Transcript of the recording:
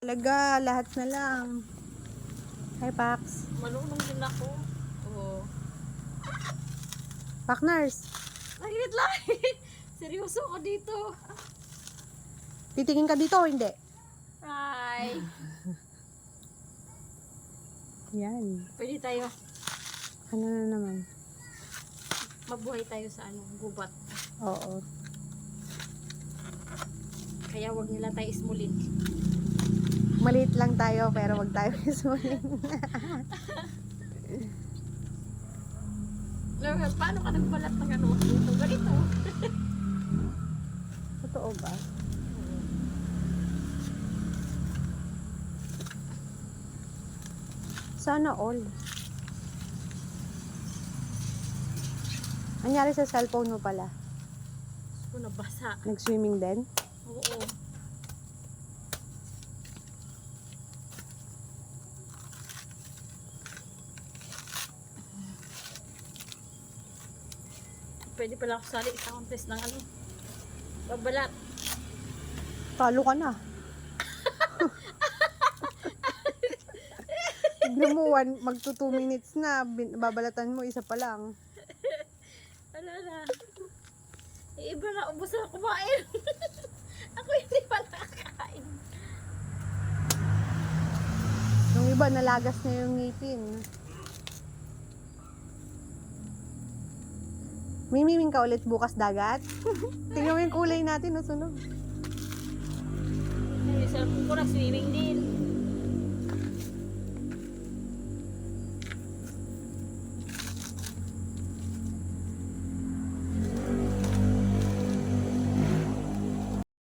Talaga, lahat na lang. Hi, Pax. Malunong din ako. Oo. Partners, Lahit. Seryoso ako dito. titingin ka dito o hindi? Hi. Yan. Pwede tayo. Ano na naman? Mabuhay tayo sa gubat. Oo. Kaya wag nila tayo ismulin. Maliit lang tayo, pero wag tayo isunin. Paano ka nagbalat ng ano? Dito, ganito. Totoo ba? Sana all. Anyari sa cellphone mo pala? Gusto ko nabasa. Nag-swimming din? Oo. Pwede pala ako sali sa contest ng babalat. Talo ka na. Tignan mo, magto 2 minutes na. Babalatan mo, isa pa lang. Wala na. Iba na, ubos na kumain. Ako hindi pa nakakain. Yung iba, nalagas na yung ngipin. Mimiming ka ulit bukas dagat? Tingnan mo yung kulay natin, sunog. Sa ko na swimming din.